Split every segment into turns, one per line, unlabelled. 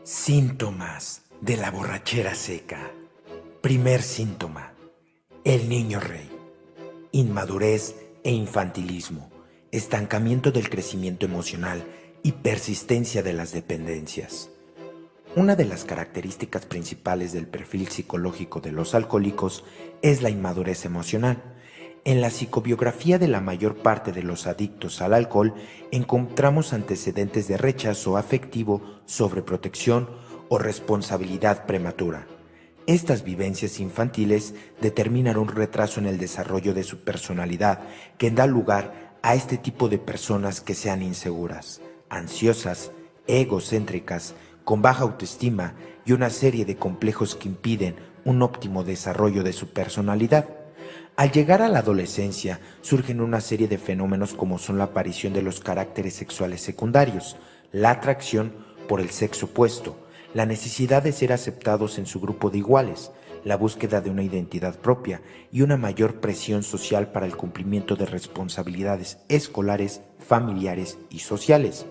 Síntomas de la borrachera seca. Primer síntoma: el niño rey. Inmadurez e infantilismo, estancamiento del crecimiento emocional y persistencia de las dependencias. Una de las características principales del perfil psicológico de los alcohólicos es la inmadurez emocional. En la psicobiografía de la mayor parte de los adictos al alcohol encontramos antecedentes de rechazo afectivo, sobreprotección o responsabilidad prematura. Estas vivencias infantiles determinan un retraso en el desarrollo de su personalidad que da lugar a este tipo de personas que sean inseguras, ansiosas, egocéntricas, con baja autoestima y una serie de complejos que impiden un óptimo desarrollo de su personalidad. Al llegar a la adolescencia, surgen una serie de fenómenos como son la aparición de los caracteres sexuales secundarios, la atracción por el sexo opuesto, la necesidad de ser aceptados en su grupo de iguales, la búsqueda de una identidad propia y una mayor presión social para el cumplimiento de responsabilidades escolares, familiares y sociales.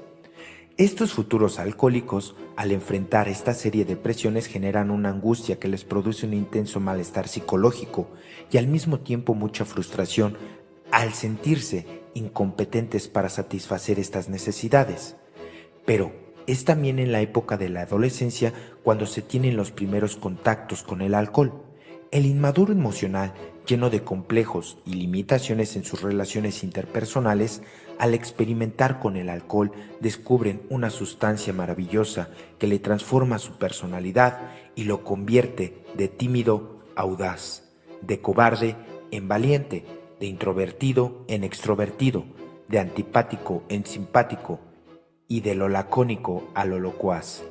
Estos futuros alcohólicos, al enfrentar esta serie de presiones, generan una angustia que les produce un intenso malestar psicológico y al mismo tiempo mucha frustración al sentirse incompetentes para satisfacer estas necesidades. Pero es también en la época de la adolescencia cuando se tienen los primeros contactos con el alcohol. El inmaduro emocional, lleno de complejos y limitaciones en sus relaciones interpersonales, al experimentar con el alcohol descubren una sustancia maravillosa que le transforma su personalidad y lo convierte de tímido a audaz, de cobarde en valiente, de introvertido en extrovertido, de antipático en simpático y de lo lacónico a lo locuaz.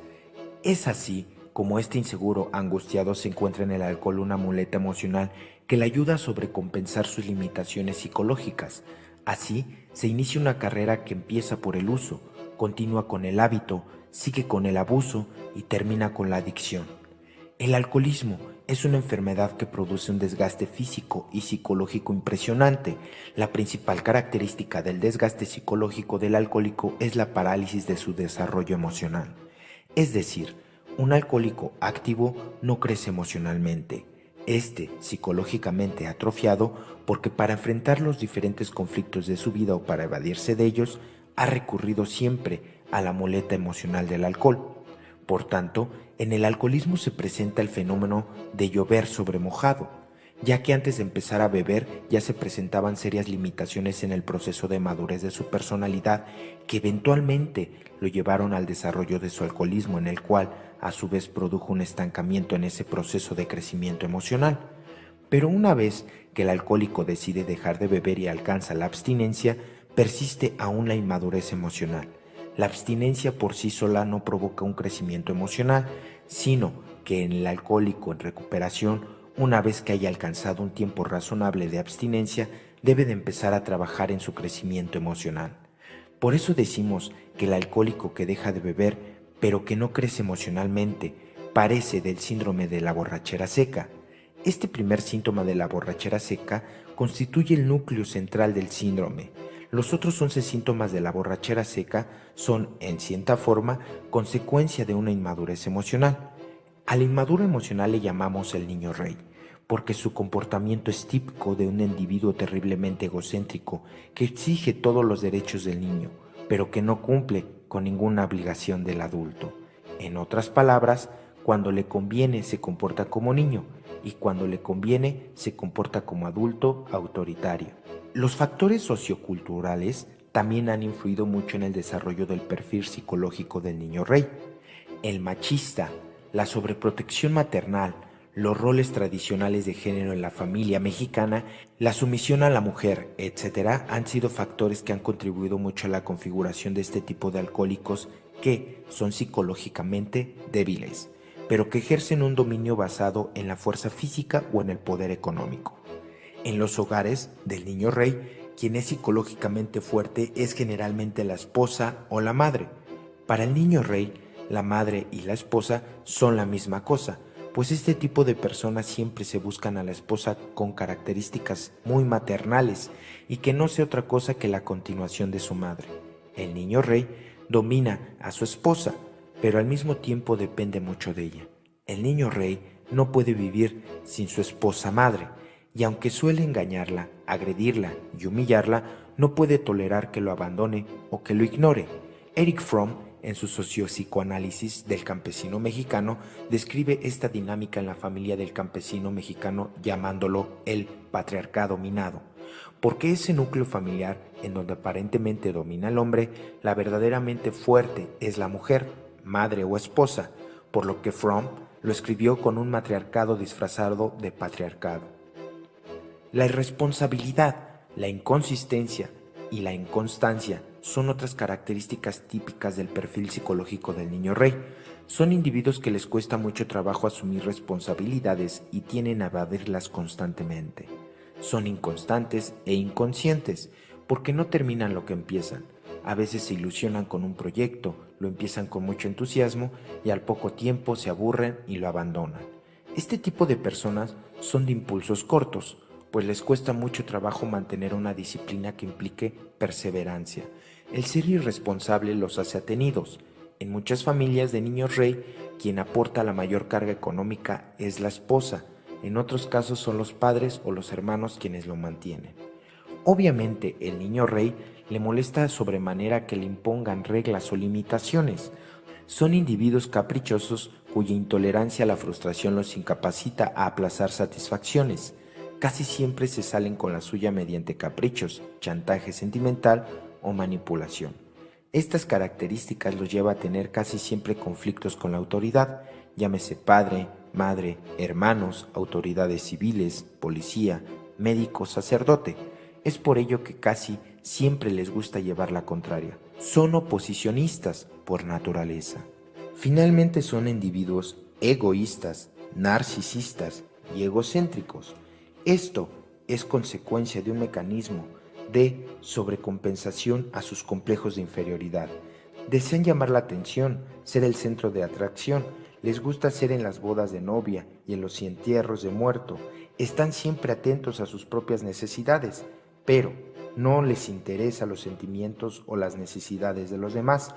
Es así como este inseguro angustiado se encuentra en el alcohol una muleta emocional que le ayuda a sobrecompensar sus limitaciones psicológicas. Así se inicia una carrera que empieza por el uso, continúa con el hábito, sigue con el abuso y termina con la adicción. El alcoholismo es una enfermedad que produce un desgaste físico y psicológico impresionante. La principal característica del desgaste psicológico del alcohólico es la parálisis de su desarrollo emocional. Es decir, un alcohólico activo no crece emocionalmente. Psicológicamente atrofiado porque para enfrentar los diferentes conflictos de su vida o para evadirse de ellos, ha recurrido siempre a la muleta emocional del alcohol. Por tanto, en el alcoholismo se presenta el fenómeno de llover sobre mojado, ya que antes de empezar a beber ya se presentaban serias limitaciones en el proceso de madurez de su personalidad que eventualmente lo llevaron al desarrollo de su alcoholismo, en el cual a su vez produjo un estancamiento en ese proceso de crecimiento emocional. Pero una vez que el alcohólico decide dejar de beber y alcanza la abstinencia, persiste aún la inmadurez emocional. La abstinencia por sí sola no provoca un crecimiento emocional, sino que en el alcohólico en recuperación, una vez que haya alcanzado un tiempo razonable de abstinencia, debe de empezar a trabajar en su crecimiento emocional. Por eso decimos que el alcohólico que deja de beber, pero que no crece emocionalmente, padece del síndrome de la borrachera seca. Este primer síntoma de la borrachera seca constituye el núcleo central del síndrome. Los otros 11 síntomas de la borrachera seca son, en cierta forma, consecuencia de una inmadurez emocional. Al inmaduro emocional le llamamos el niño rey, porque su comportamiento es típico de un individuo terriblemente egocéntrico que exige todos los derechos del niño, pero que no cumple con ninguna obligación del adulto. En otras palabras, cuando le conviene se comporta como niño y cuando le conviene se comporta como adulto autoritario. Los factores socioculturales también han influido mucho en el desarrollo del perfil psicológico del niño rey. El machista, la sobreprotección maternal, los roles tradicionales de género en la familia mexicana, la sumisión a la mujer, etc., han sido factores que han contribuido mucho a la configuración de este tipo de alcohólicos que son psicológicamente débiles, pero que ejercen un dominio basado en la fuerza física o en el poder económico. En los hogares del niño rey, quien es psicológicamente fuerte es generalmente la esposa o la madre. Para el niño rey, la madre y la esposa son la misma cosa, pues este tipo de personas siempre se buscan a la esposa con características muy maternales y que no sea otra cosa que la continuación de su madre. El niño rey domina a su esposa, pero al mismo tiempo depende mucho de ella. El niño rey no puede vivir sin su esposa madre, y aunque suele engañarla, agredirla y humillarla, no puede tolerar que lo abandone o que lo ignore. Erich Fromm, en su Sociopsicoanálisis del campesino mexicano, describe esta dinámica en la familia del campesino mexicano llamándolo el patriarcado minado, porque ese núcleo familiar en donde aparentemente domina el hombre, la verdaderamente fuerte es la mujer, madre o esposa, por lo que Fromm lo escribió con un matriarcado disfrazado de patriarcado. La irresponsabilidad, la inconsistencia y la inconstancia son otras características típicas del perfil psicológico del niño rey. Son individuos que les cuesta mucho trabajo asumir responsabilidades y tienden a evadirlas constantemente. Son inconstantes e inconscientes porque no terminan lo que empiezan. A veces se ilusionan con un proyecto, lo empiezan con mucho entusiasmo y al poco tiempo se aburren y lo abandonan. Este tipo de personas son de impulsos cortos, pues les cuesta mucho trabajo mantener una disciplina que implique perseverancia. El ser irresponsable los hace atenidos. En muchas familias de niños rey, quien aporta la mayor carga económica es la esposa. En otros casos son los padres o los hermanos quienes lo mantienen. Obviamente, el niño rey le molesta sobremanera que le impongan reglas o limitaciones. Son individuos caprichosos cuya intolerancia a la frustración los incapacita a aplazar satisfacciones. Casi siempre se salen con la suya mediante caprichos, chantaje sentimental o manipulación. Estas características los lleva a tener casi siempre conflictos con la autoridad, llámese padre, madre, hermanos, autoridades civiles, policía, médico, sacerdote. Es por ello que casi siempre les gusta llevar la contraria. Son oposicionistas por naturaleza. Finalmente son individuos egoístas, narcisistas y egocéntricos. Esto es consecuencia de un mecanismo de sobrecompensación a sus complejos de inferioridad. Desean llamar la atención, ser el centro de atracción, les gusta ser en las bodas de novia y en los entierros de muerto, están siempre atentos a sus propias necesidades, pero no les interesan los sentimientos o las necesidades de los demás.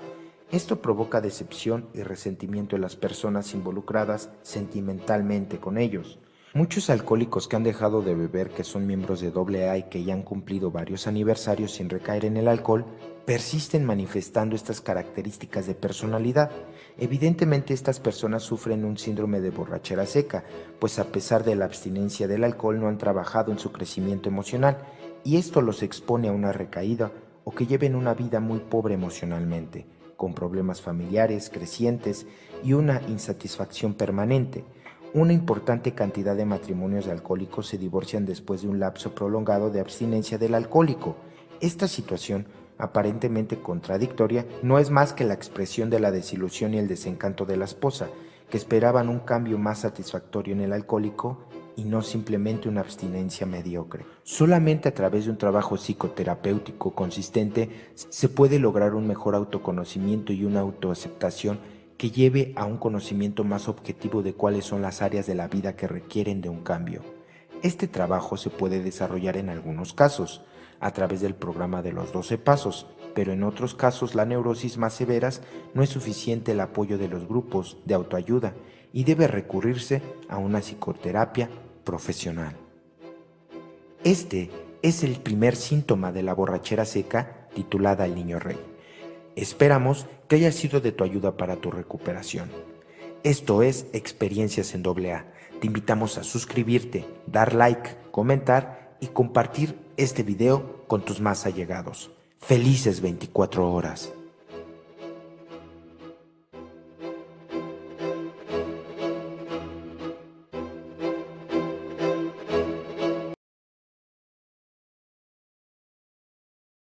Esto provoca decepción y resentimiento en las personas involucradas sentimentalmente con ellos. Muchos alcohólicos que han dejado de beber, que son miembros de AA y que ya han cumplido varios aniversarios sin recaer en el alcohol, persisten manifestando estas características de personalidad. Evidentemente estas personas sufren un síndrome de borrachera seca, pues a pesar de la abstinencia del alcohol no han trabajado en su crecimiento emocional y esto los expone a una recaída o que lleven una vida muy pobre emocionalmente, con problemas familiares crecientes y una insatisfacción permanente. Una importante cantidad de matrimonios de alcohólicos se divorcian después de un lapso prolongado de abstinencia del alcohólico. Esta situación, aparentemente contradictoria, no es más que la expresión de la desilusión y el desencanto de la esposa, que esperaban un cambio más satisfactorio en el alcohólico y no simplemente una abstinencia mediocre. Solamente a través de un trabajo psicoterapéutico consistente se puede lograr un mejor autoconocimiento y una autoaceptación que lleve a un conocimiento más objetivo de cuáles son las áreas de la vida que requieren de un cambio. Este trabajo se puede desarrollar en algunos casos a través del programa de los 12 pasos, pero en otros casos la neurosis más severas no es suficiente el apoyo de los grupos de autoayuda y debe recurrirse a una psicoterapia profesional. Este es el primer síntoma de la borrachera seca titulada El Niño Rey. Esperamos que haya sido de tu ayuda para tu recuperación. Esto es Experiencias en AA. Te invitamos a suscribirte, dar like, comentar y compartir este video con tus más allegados. Felices 24 horas.